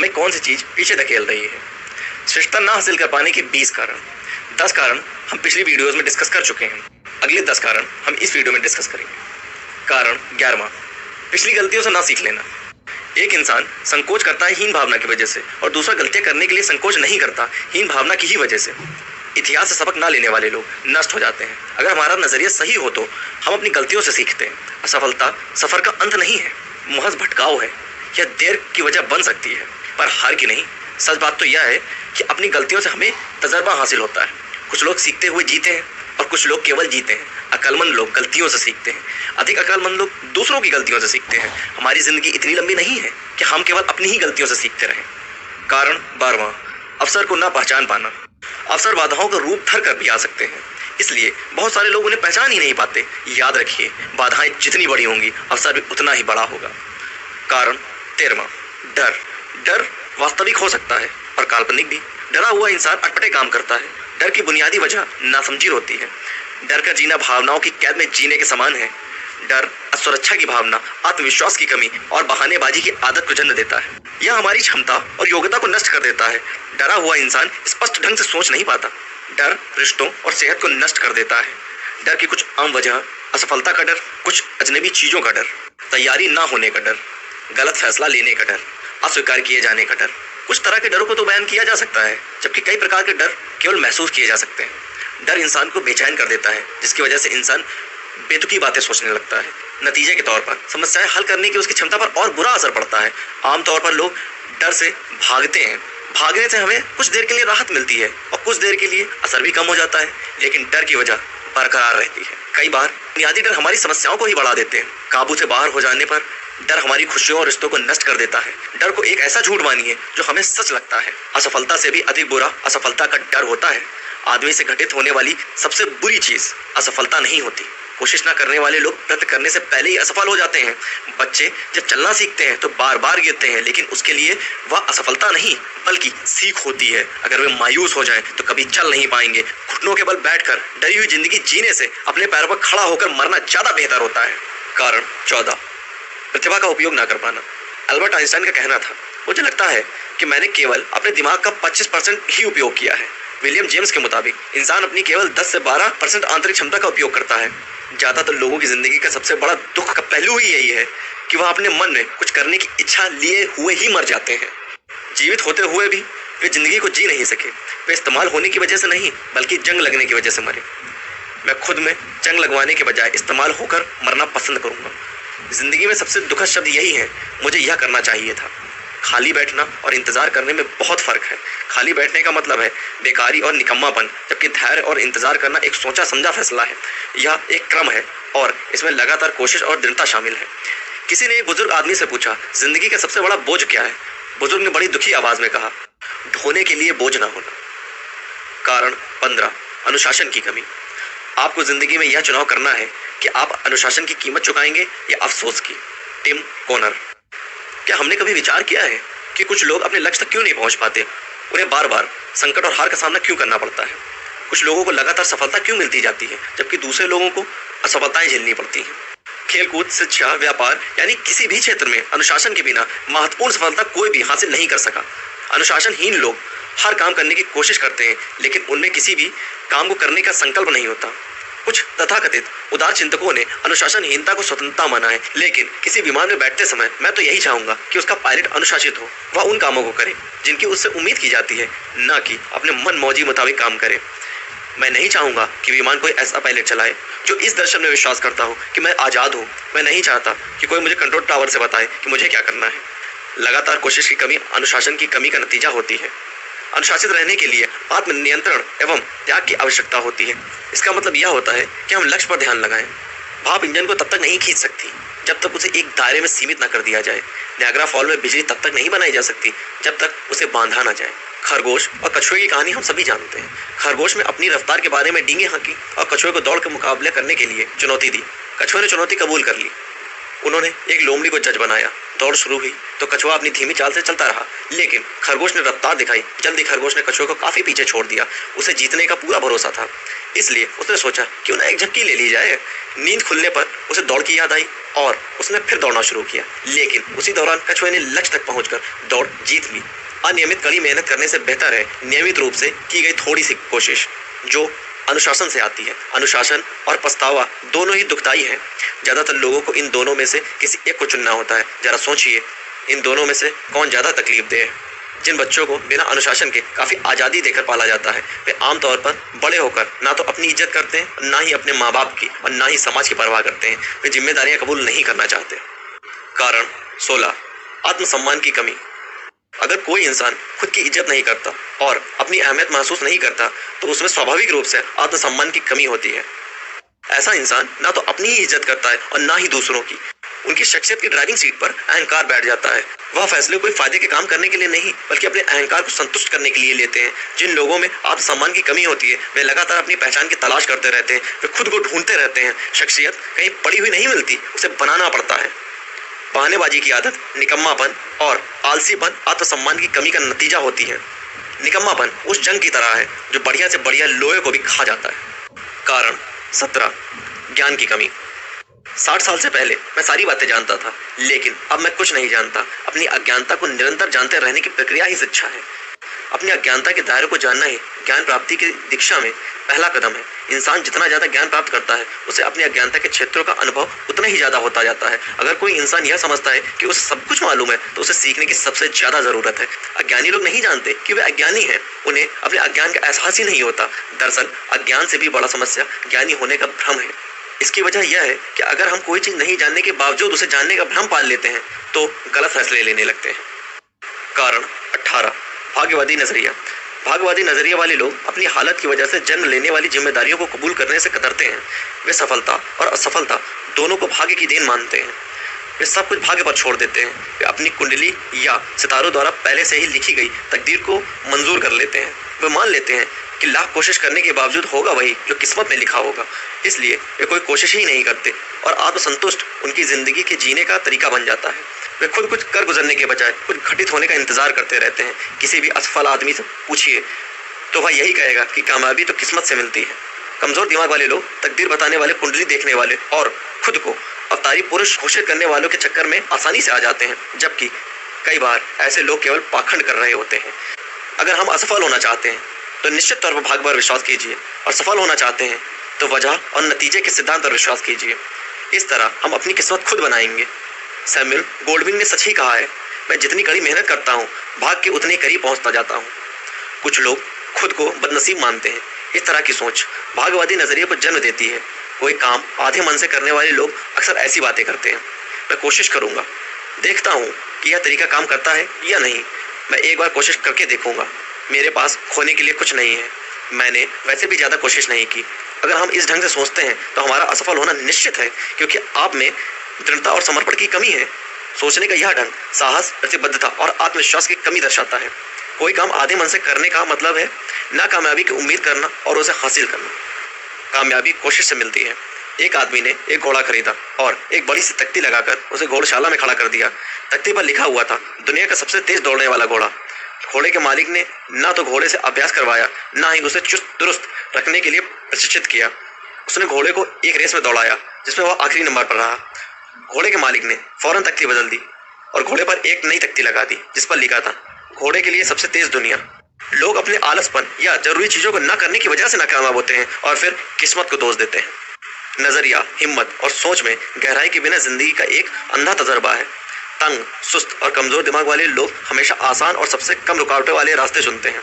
हमें कौन सी चीज़ पीछे धकेल रही है। श्रेष्ठता ना हासिल कर पाने के 20 कारण। 10 कारण हम पिछली वीडियोस में डिस्कस कर चुके हैं। अगले 10 कारण हम इस वीडियो में डिस्कस करेंगे। कारण 11वां, पिछली गलतियों से ना सीख लेना। एक इंसान संकोच करता है हीन भावना की वजह से, और दूसरा गलतियां करने के लिए संकोच नहीं करता हीन भावना की ही वजह से। इतिहास से सबक ना लेने वाले लोग नष्ट हो जाते हैं। अगर हमारा नजरिया सही हो तो हम अपनी गलतियों से सीखते हैं। असफलता सफर का अंत नहीं है, महज भटकाव है। यह देर की वजह बन सकती है पर हार की नहीं। सच बात तो यह है कि अपनी गलतियों से हमें तजर्बा हासिल होता है। कुछ लोग सीखते हुए जीते हैं और कुछ लोग केवल जीते हैं। अक्लमंद लोग गलतियों से सीखते हैं, अधिक अक्लमंद लोग दूसरों की गलतियों से सीखते हैं। हमारी जिंदगी इतनी लंबी नहीं है कि हम केवल अपनी ही गलतियों से सीखते रहें। कारण 12वां, अवसर को ना पहचान पाना। अवसर बाधाओं का रूप धर कर भी आ सकते हैं, इसलिए बहुत सारे लोग उन्हें पहचान ही नहीं पाते। याद रखिए, बाधाएं जितनी बड़ी होंगी अवसर भी उतना ही बड़ा होगा। कारण 13वां, डर। डर वास्तविक हो सकता है और काल्पनिक भी। डरा हुआ इंसान अटपटे काम करता है। डर की बुनियादी वजह नासमझी होती है। डर का जीना भावनाओं की कैद में जीने के समान है। डर असुरक्षा की भावना, आत्मविश्वास की कमी और बहानेबाजी की आदत को जन्म देता है। यह हमारी क्षमता और योग्यता को नष्ट कर देता है। डरा हुआ इंसान स्पष्ट ढंग से सोच नहीं पाता। डर रिश्तों और सेहत को नष्ट कर देता है। डर की कुछ आम वजह: असफलता का डर, कुछ अजनबी चीजों का डर, तैयारी ना होने का डर, गलत फैसला लेने का डर, अस्वीकार किए जाने का डर। कुछ तरह के डरों को तो बयान किया जा सकता है, जबकि कई प्रकार के डर केवल महसूस किए जा सकते हैं। डर इंसान को बेचैन कर देता है, जिसकी वजह से इंसान बेतुकी बातें सोचने लगता है। नतीजे के तौर पर समस्याएं हल करने की उसकी क्षमता पर और बुरा असर पड़ता है। आमतौर पर लोग डर से भागते हैं। भागने से हमें कुछ देर के लिए राहत मिलती है और कुछ देर के लिए असर भी कम हो जाता है, लेकिन डर की वजह बरकरार रहती है। कई बार बुनियादी डर हमारी समस्याओं को ही बढ़ा देते हैं। काबू से बाहर हो जाने पर डर हमारी खुशियों और रिश्तों को नष्ट कर देता है। डर को एक ऐसा झूठ मानिए जो हमें सच लगता है। असफलता से भी अधिक बुरा असफलता का डर होता है। आदमी से घटित होने वाली सबसे बुरी चीज असफलता नहीं होती। कोशिश न करने वाले लोग प्रयत्न करने से पहले ही असफल हो जाते हैं। बच्चे जब चलना सीखते हैं तो बार बार गिरते हैं, लेकिन उसके लिए वह असफलता नहीं बल्कि सीख होती है। अगर वे मायूस हो जाएं तो कभी चल नहीं पाएंगे। घुटनों के बल बैठकर डरी हुई जिंदगी जीने से अपने पैरों पर खड़ा होकर मरना ज्यादा बेहतर होता है। कारण 14, प्रतिभा का उपयोग ना कर पाना। अल्बर्ट आइंस्टाइन का कहना था, मुझे लगता है कि मैंने केवल अपने दिमाग का 25% ही उपयोग किया है। विलियम जेम्स के मुताबिक इंसान अपनी केवल 10 से 12% आंतरिक क्षमता का उपयोग करता है। ज्यादातर लोगों की जिंदगी का सबसे बड़ा दुख का पहलू ही यही है कि वह अपने मन में कुछ करने की इच्छा लिए हुए ही मर जाते हैं। जीवित होते हुए भी वे जिंदगी को जी नहीं सके। वे इस्तेमाल होने की वजह से नहीं बल्कि जंग लगने की वजह से मरे। मैं खुद में जंग लगवाने के बजाय इस्तेमाल होकर मरना पसंद करूंगा। जिंदगी में सबसे दुखद शब्द यही है, मुझे यह करना चाहिए था। खाली बैठना और इंतजार करने में बहुत फर्क है। खाली बैठने का मतलब है बेकारी और निकम्मापन, जबकि धैर्य और इंतजार करना एक सोचा समझा फैसला है। यह एक क्रम है और इसमें लगातार कोशिश और दृढ़ता शामिल है। किसी ने एक बुजुर्ग आदमी से पूछा, जिंदगी का सबसे बड़ा बोझ क्या है? बुजुर्ग ने बड़ी दुखी आवाज में कहा, ढोने के लिए बोझ ना होना। कारण 15, अनुशासन की कमी। आपको जिंदगी में यह चुनाव करना है कि आप अनुशासन की कीमत चुकाएंगे या अफसोस की। Tim Connor. क्या हमने कभी विचार किया है कि कुछ लोग अपने लक्ष्य तक क्यों नहीं पहुंच पाते? उन्हें बार बार संकट और हार का सामना क्यों करना पड़ता है? कुछ लोगों को लगातार सफलता क्यों मिलती जाती है जबकि दूसरे लोगों को असफलताएं झेलनी पड़ती हैं? खेलकूद, शिक्षा, व्यापार यानी किसी भी क्षेत्र में अनुशासन के बिना महत्वपूर्ण सफलता कोई भी हासिल नहीं कर सका। अनुशासनहीन लोग हर काम करने की कोशिश करते हैं, लेकिन उनमें किसी भी काम को करने का संकल्प नहीं होता। कुछ तथाकथित उदार चिंतकों ने अनुशासनहीनता को स्वतंत्रता माना है, लेकिन किसी विमान में बैठते समय मैं तो यही चाहूंगा कि उसका पायलट अनुशासित हो। वह उन कामों को करे जिनकी उससे उम्मीद की जाती है, न कि अपने मन मौजी मुताबिक काम करे। मैं नहीं चाहूंगा कि विमान कोई ऐसा पायलट चलाए जो इस दर्शन में विश्वास करता हो कि मैं आजाद हूँ। मैं नहीं चाहता कि कोई मुझे कंट्रोल टावर से बताए कि मुझे क्या करना है। लगातार कोशिश की कमी अनुशासन की कमी का नतीजा होती है। अनुशासित रहने के लिए आत्म नियंत्रण एवं त्याग की आवश्यकता होती है। इसका मतलब यह होता है कि हम लक्ष्य पर ध्यान लगाएं। भाप इंजन को तब तक नहीं खींच सकती जब तक उसे एक दायरे में सीमित न कर दिया जाए। नियाग्रा फॉल में बिजली तब तक नहीं बनाई जा सकती जब तक उसे बांधा न जाए। खरगोश और कछुए की कहानी हम सभी जानते हैं। खरगोश में अपनी रफ्तार के बारे में डींगे हाँकी और कछुए को दौड़ के मुकाबले करने के लिए चुनौती दी। कछुए ने चुनौती कबूल कर ली। उन्होंने एक लोमड़ी को जज बनाया, दौड़ शुरू हुई तो कछुआ अपनी धीमी चाल से चलता रहा, लेकिन खरगोश ने रफ्तार दिखाई। जल्दी खरगोश ने कछुए को काफी पीछे छोड़ दिया। उसे जीतने का पूरा भरोसा था, इसलिए उसने सोचा क्यों ना एक झपकी ले ली जाए। नींद खुलने पर उसे दौड़ की याद आई और उसने फिर दौड़ना शुरू किया, लेकिन उसी दौरान कछुए ने लक्ष्य तक पहुंचकर दौड़ जीत ली। अनियमित कड़ी मेहनत करने से बेहतर है नियमित रूप से की गई थोड़ी सी कोशिश, जो अनुशासन से आती है। अनुशासन और पछतावा दोनों ही दुखदाई है। ज्यादातर लोगों को इन दोनों में से किसी एक को चुनना होता है। जरा सोचिए, इन दोनों में से कौन ज्यादा तकलीफ दे है। जिन बच्चों को बिना अनुशासन के काफी आजादी देकर पाला जाता है, वे आमतौर पर बड़े होकर ना तो अपनी इज्जत करते हैं, ना ही अपने माँ बाप की और ना ही समाज की परवाह करते हैं। वे जिम्मेदारियां कबूल नहीं करना चाहते। कारण 16, आत्मसम्मान की कमी। अगर कोई इंसान खुद की इज्जत नहीं करता और अपनी अहमियत महसूस नहीं करता तो उसमें स्वाभाविक रूप से आत्मसम्मान की कमी होती है। ऐसा इंसान ना तो अपनी ही इज्जत करता है और ना ही दूसरों की। उनकी शख्सियत की ड्राइविंग सीट पर अहंकार बैठ जाता है। वह फैसले कोई फायदे के काम करने के लिए नहीं, बल्कि अपने अहंकार को संतुष्ट करने के लिए लेते हैं। जिन लोगों में आत्मसम्मान की कमी होती है, वे लगातार अपनी पहचान की तलाश करते रहते हैं। वे खुद को ढूंढते रहते हैं। शख्सियत कहीं पड़ी हुई नहीं मिलती, उसे बनाना पड़ता है। बहानेबाजी की आदत, निकम्मापन और आलसीपन आत्मसम्मान की कमी का नतीजा होती है। निकम्मापन उस जंग की तरह है जो बढ़िया से बढ़िया लोहे को भी खा जाता है। कारण 17, ज्ञान की कमी। 60 साल से पहले मैं सारी बातें जानता था, लेकिन अब मैं कुछ नहीं जानता। अपनी अज्ञानता को निरंतर जानते रहने की प्रक्रिया ही शिक्षा है। अपनी अज्ञानता के दायरे को जानना ही ज्ञान प्राप्ति की दीक्षा में पहला कदम है। इंसान जितना ज्यादा ज्ञान प्राप्त करता है, उसे अपनी अज्ञानता के क्षेत्रों का अनुभव उतना ही ज्यादा होता जाता है। अगर कोई इंसान यह समझता है कि उसे सब कुछ मालूम है, तो उसे सीखने की सबसे ज्यादा जरूरत है। अज्ञानी लोग नहीं जानते कि वे अज्ञानी हैं। उन्हें अपने अज्ञान का एहसास ही नहीं होता। दरअसल अज्ञान से भी बड़ा समस्या ज्ञानी होने का भ्रम है। इसकी वजह यह है कि अगर हम कोई चीज नहीं जानने के बावजूद उसे जानने का भ्रम पाल लेते हैं, तो गलत फैसले लेने लगते हैं। कारण 18, भाग्यवादी नजरिया। भाग्यवादी नजरिया वाले लोग अपनी हालत की वजह से जन्म लेने वाली जिम्मेदारियों को कबूल करने से कतरते हैं। वे सफलता और असफलता दोनों को भाग्य की देन मानते हैं। वे सब कुछ भाग्य पर छोड़ देते हैं। वे अपनी कुंडली या सितारों द्वारा पहले से ही लिखी गई तकदीर को मंजूर कर लेते हैं। वे मान लेते हैं कि लाख कोशिश करने के बावजूद होगा वही जो किस्मत में लिखा होगा। इसलिए वे कोई कोशिश ही नहीं करते और आत्मसंतुष्ट उनकी जिंदगी के जीने का तरीका बन जाता है। वे खुद कुछ कर गुजरने के बजाय कुछ घटित होने का इंतजार करते रहते हैं। किसी भी असफल आदमी से पूछिए तो वह यही कहेगा कि कामयाबी तो किस्मत से मिलती है। कमजोर दिमाग वाले लोग तकदीर बताने वाले, कुंडली देखने वाले और खुद को अवतारी पुरुष घोषित करने वालों के चक्कर में आसानी से आ जाते हैं, जबकि कई बार ऐसे लोग केवल पाखंड कर रहे होते हैं। अगर हम असफल होना चाहते हैं तो निश्चित तौर पर भाग्य पर विश्वास कीजिए, और सफल होना चाहते हैं तो वजह और नतीजे के सिद्धांत पर विश्वास कीजिए। इस तरह हम अपनी किस्मत खुद बनाएंगे। सैमुअल गोल्डविन ने सच ही कहा है, मैं जितनी कड़ी मेहनत करता हूँ, भाग्य के उतने करीब पहुँचता जाता हूँ। कुछ लोग खुद को बदनसीब मानते हैं। इस तरह की सोच भाग्यवादी नजरिए को जन्म देती है। कोई काम आधे मन से करने वाले लोग अक्सर ऐसी बातें करते हैं, मैं कोशिश करूंगा, देखता हूँ कि यह तरीका काम करता है या नहीं, मैं एक बार कोशिश करके देखूंगा, मेरे पास खोने के लिए कुछ नहीं है, मैंने वैसे भी ज्यादा कोशिश नहीं की। अगर हम इस ढंग से सोचते हैं तो हमारा असफल होना निश्चित है, क्योंकि आप में दृढ़ता और समर्पण की कमी है। सोचने का यह ढंग साहस, प्रतिबद्धता और आत्मविश्वास की कमी दर्शाता है। कोई काम आधे मन से करने का मतलब है नाकामयाबी की उम्मीद करना और उसे हासिल करना। कामयाबी कोशिश से मिलती है। एक आदमी ने एक घोड़ा खरीदा और एक बड़ी सी तख्ती लगाकर उसे घोड़शाला में खड़ा कर दिया। तख्ती पर लिखा हुआ था, दुनिया का सबसे तेज दौड़ने वाला घोड़ा। घोड़े के मालिक ने ना तो घोड़े से अभ्यास करवाया, ना ही उसे चुस्त दुरुस्त रखने के लिए प्रशिक्षित किया। उसने घोड़े को एक रेस में दौड़ाया जिसमें वह आखिरी नंबर पर रहा। घोड़े के मालिक ने फौरन तख्ती बदल दी और घोड़े पर एक नई तख्ती लगा दी जिस पर लिखा था, घोड़े के लिए सबसे तेज दुनिया। लोग अपने आलसपन या जरूरी चीजों को न करने की वजह से नाकामयाब होते हैं और फिर किस्मत को दोष देते हैं। नजरिया, हिम्मत और सोच में गहराई के बिना जिंदगी का एक अंधा तजर्बा है। तंग, सुस्त और कमजोर दिमाग वाले लोग हमेशा आसान और सबसे कम रुकावटें वाले रास्ते चुनते हैं।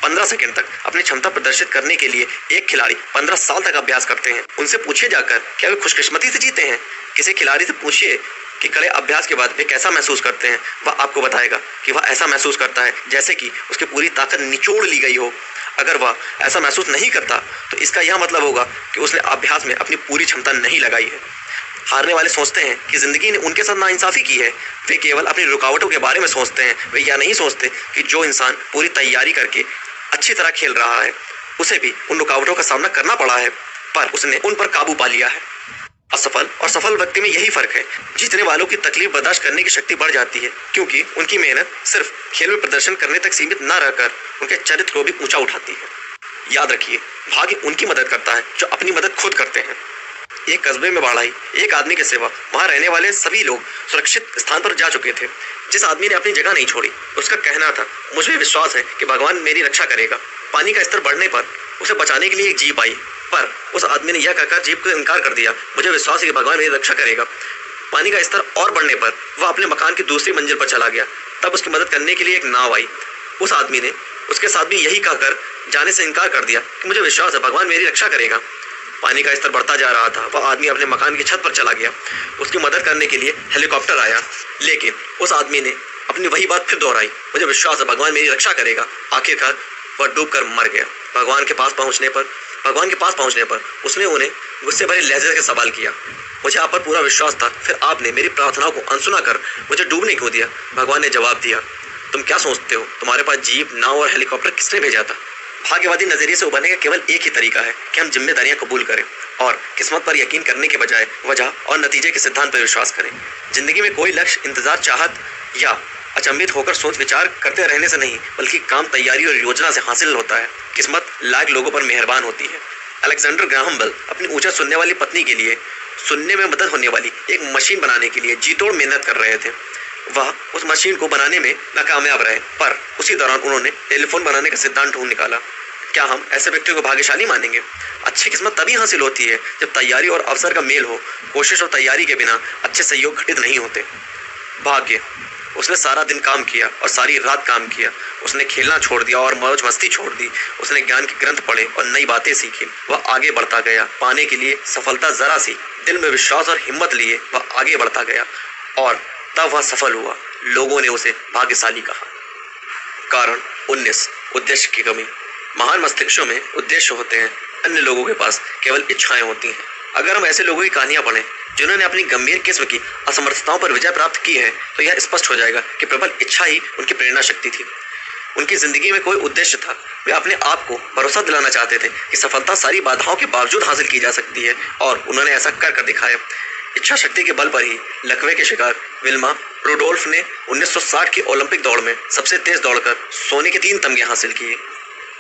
15 सेकंड तक अपनी क्षमता प्रदर्शित करने के लिए एक खिलाड़ी 15 साल तक अभ्यास करते हैं। उनसे पूछे जाकर क्या वे खुशकिस्मती से जीते हैं। किसी खिलाड़ी से पूछिए कि कड़े अभ्यास के बाद वे कैसा महसूस करते हैं। वह आपको बताएगा कि वह ऐसा महसूस करता है जैसे कि उसकी पूरी ताकत निचोड़ ली गई हो। अगर वह ऐसा महसूस नहीं करता तो इसका यह मतलब होगा कि उसने अभ्यास में अपनी पूरी क्षमता नहीं लगाई है। हारने वाले सोचते हैं कि जिंदगी ने उनके साथ नाइंसाफी की है। वे केवल अपनी रुकावटों के बारे में सोचते हैं। वे यह नहीं सोचते कि जो इंसान पूरी तैयारी करके अच्छी तरह खेल रहा है, उसे भी उन रुकावटों का सामना करना पड़ा है, पर उसने उन पर काबू पा लिया है। असफल और सफल व्यक्ति में यही फर्क है। जीतने वालों की तकलीफ बर्दाश्त करने की शक्ति बढ़ जाती है, क्योंकि उनकी मेहनत सिर्फ खेल में प्रदर्शन करने तक सीमित न रहकर उनके चरित्र को भी ऊंचा उठाती है। याद रखिए, भाग्य उनकी मदद करता है जो अपनी मदद खुद करते हैं। एक कस्बे में बाढ़ आई, एक आदमी के सिवा वहां रहने वाले सभी लोग सुरक्षित स्थान पर जा चुके थे। जिस आदमी ने अपनी जगह नहीं छोड़ी, उसका कहना था, मुझे विश्वास है कि भगवान मेरी रक्षा करेगा। पानी का स्तर बढ़ने पर उसे बचाने के लिए एक जीप आई, पर उस आदमी ने यह कहकर जीप को इनकार कर दिया, मुझे विश्वास है कि भगवान मेरी रक्षा करेगा। पानी का स्तर और बढ़ने पर वह अपने मकान की दूसरी मंजिल पर चला गया। तब उसकी मदद करने के लिए एक नाव आई। उस आदमी ने उसके साथ भी यही कहकर जाने से इनकार कर दिया कि मुझे विश्वास है भगवान मेरी रक्षा करेगा। पानी का स्तर बढ़ता जा रहा था। वह आदमी अपने मकान की छत पर चला गया। उसकी मदद करने के लिए हेलीकॉप्टर आया, लेकिन उस आदमी ने अपनी वही बात फिर दोहराई, मुझे विश्वास है भगवान मेरी रक्षा करेगा। आखिरकार वह डूबकर मर गया। भगवान के पास पहुंचने पर उसने उन्हें गुस्से भरे लहजे से सवाल किया, मुझे आप पर पूरा विश्वास था, फिर आपने मेरी प्रार्थनाओं को अनसुना कर मुझे डूबने क्यों दिया? भगवान ने जवाब दिया, तुम क्या सोचते हो, तुम्हारे पास जीप, नाव और हेलीकॉप्टर किसने भेजा था? भाग्यवादी नजरिए से उभरने का केवल एक ही तरीका है कि हम जिम्मेदारियां कबूल करें और किस्मत पर यकीन करने के बजाय वजह और नतीजे के सिद्धांत पर विश्वास करें। जिंदगी में कोई लक्ष्य इंतजार, चाहत या अचंभित होकर सोच विचार करते रहने से नहीं, बल्कि काम, तैयारी और योजना से हासिल होता है। किस्मत लायक लोगों पर मेहरबान होती है। अलेक्जेंडर ग्राहम बेल अपनी ऊंचा सुनने वाली पत्नी के लिए सुनने में मदद होने वाली एक मशीन बनाने के लिए जी तोड़ मेहनत कर रहे थे। वह उस मशीन को बनाने में नाकामयाब रहे, पर उसी दौरान उन्होंने टेलीफोन बनाने का सिद्धांत ढूंढ निकाला। क्या हम ऐसे व्यक्तियों को भाग्यशाली मानेंगे? अच्छी किस्मत तभी हासिल होती है जब तैयारी और अवसर का मेल हो। कोशिश और तैयारी के बिना अच्छे सहयोग घटित नहीं होते। भाग्य, उसने सारा दिन काम किया और सारी रात काम किया। उसने खेलना छोड़ दिया और मौज मस्ती छोड़ दी। उसने ज्ञान के ग्रंथ पढ़े और नई बातें सीखी। वह आगे बढ़ता गया। पाने के लिए सफलता जरा सी, दिल में विश्वास और हिम्मत लिए वह आगे बढ़ता गया और तब वह सफल हुआ। लोगों ने उसे भाग्यशाली कहा। कारण 19, उद्देश्य की कमी। महान मस्तिष्कों में उद्देश्य होते हैं, अन्य लोगों के पास केवल इच्छाएं होती हैं। अगर हम ऐसे लोगों की कहानियां पढ़ें जिन्होंने अपनी गंभीर किस्म की असमर्थताओं पर विजय प्राप्त की है, तो यह स्पष्ट हो जाएगा कि प्रबल इच्छा ही उनकी प्रेरणा शक्ति थी। उनकी जिंदगी में कोई उद्देश्य था। वे अपने आप को भरोसा दिलाना चाहते थे कि सफलता सारी बाधाओं के बावजूद हासिल की जा सकती है, और उन्होंने ऐसा कर दिखाया। इच्छा शक्ति के बल पर ही लकवे के शिकार विल्मा रुडोल्फ ने 1960 की ओलंपिक दौड़ में सबसे तेज दौड़कर सोने के 3 तमगे हासिल किए।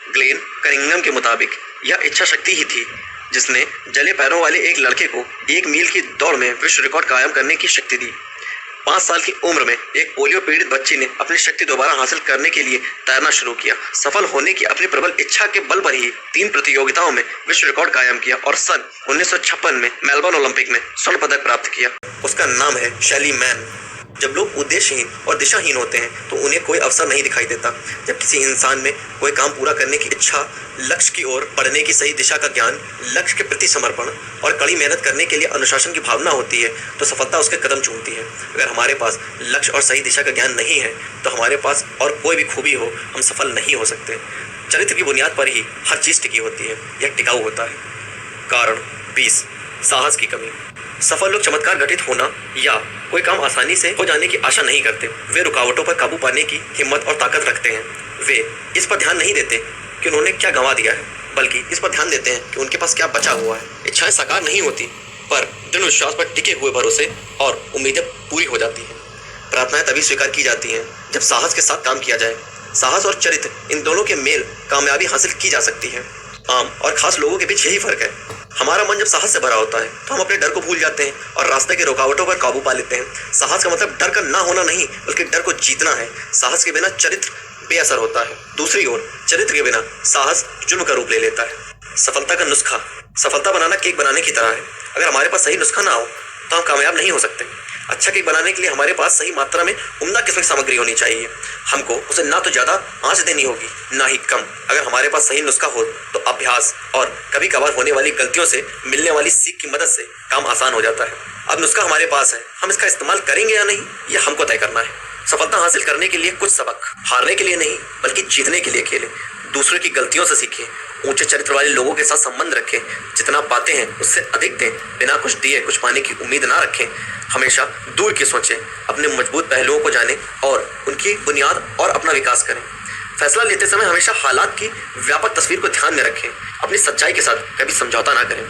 ग्लेन कनिंगम के मुताबिक यह इच्छा शक्ति ही थी जिसने जले पैरों वाले एक लड़के को 1 मील की दौड़ में विश्व रिकॉर्ड कायम करने की शक्ति दी। 5 साल की उम्र में एक पोलियो पीड़ित बच्ची ने अपनी शक्ति दोबारा हासिल करने के लिए तैरना शुरू किया। सफल होने की अपनी प्रबल इच्छा के बल पर ही 3 प्रतियोगिताओं में विश्व रिकॉर्ड कायम किया और सन 1956 में मेलबर्न ओलंपिक में स्वर्ण पदक प्राप्त किया। उसका नाम है शैली मैन। जब लोग उद्देश्यहीन और दिशाहीन होते हैं तो उन्हें कोई अवसर नहीं दिखाई देता। जब किसी इंसान में कोई काम पूरा करने की इच्छा, लक्ष्य की ओर बढ़ने की सही दिशा का ज्ञान, लक्ष्य के प्रति समर्पण और कड़ी मेहनत करने के लिए अनुशासन की भावना होती है, तो सफलता उसके कदम चूमती है। अगर हमारे पास लक्ष्य और सही दिशा का ज्ञान नहीं है तो हमारे पास और कोई भी खूबी हो, हम सफल नहीं हो सकते। चरित्र की बुनियाद पर ही हर चीज टिकी होती है, यह टिकाऊ होता है। कारण 20, साहस की कमी। सफल लोग चमत्कार घटित होना या कोई काम आसानी से हो जाने की आशा नहीं करते। वे रुकावटों पर काबू पाने की हिम्मत और ताकत रखते हैं। वे इस पर ध्यान नहीं देते कि उन्होंने क्या गंवा दिया है, बल्कि इस पर ध्यान देते हैं कि उनके पास क्या बचा हुआ है। इच्छाएं साकार नहीं होती, पर दृढ़ विश्वास पर टिके हुए भरोसे और उम्मीदें पूरी हो जाती हैं। प्रार्थनाएं तभी स्वीकार की जाती हैं जब साहस के साथ काम किया जाए। साहस और चरित्र, इन दोनों के मेल कामयाबी हासिल की जा सकती है। आम और खास लोगों के बीच यही फर्क है। हमारा मन जब साहस से भरा होता है तो हम अपने डर को भूल जाते हैं और रास्ते की रुकावटों पर काबू पा लेते हैं। साहस का मतलब डर का ना होना नहीं, बल्कि डर को जीतना है। साहस के बिना चरित्र बेअसर होता है। दूसरी ओर चरित्र के बिना साहस जुर्म का रूप ले लेता है। सफलता का नुस्खा। सफलता बनाना केक बनाने की तरह है। अगर हमारे पास सही नुस्खा ना हो तो हम कामयाब नहीं हो सकते। अच्छा केक बनाने के लिए हमारे पास सही मात्रा में उम्दा किस्म की सामग्री होनी चाहिए। हमको उसे ना तो ज्यादा आंच देनी होगी, ना ही कम। अगर हमारे पास सही नुस्खा हो तो अभ्यास और कभी कभार होने वाली गलतियों से मिलने वाली सीख की मदद से काम आसान हो जाता है। अब नुस्खा हमारे पास है, हम इसका इस्तेमाल करेंगे या नहीं, यह हमको तय करना है। सफलता हासिल करने के लिए कुछ सबक हारने के लिए नहीं, बल्कि जीतने के लिए खेलें। दूसरों की गलतियों से सीखें। ऊंचे चरित्र वाले लोगों के साथ संबंध रखें। जितना पाते हैं उससे अधिक दें। बिना कुछ दिए कुछ पाने की उम्मीद ना रखें। हमेशा दूर की सोचें। अपने मजबूत पहलुओं को जानें और उनकी बुनियाद और अपना विकास करें। फैसला लेते समय हमेशा हालात की व्यापक तस्वीर को ध्यान में रखें। अपनी सच्चाई के साथ कभी समझौता ना करें।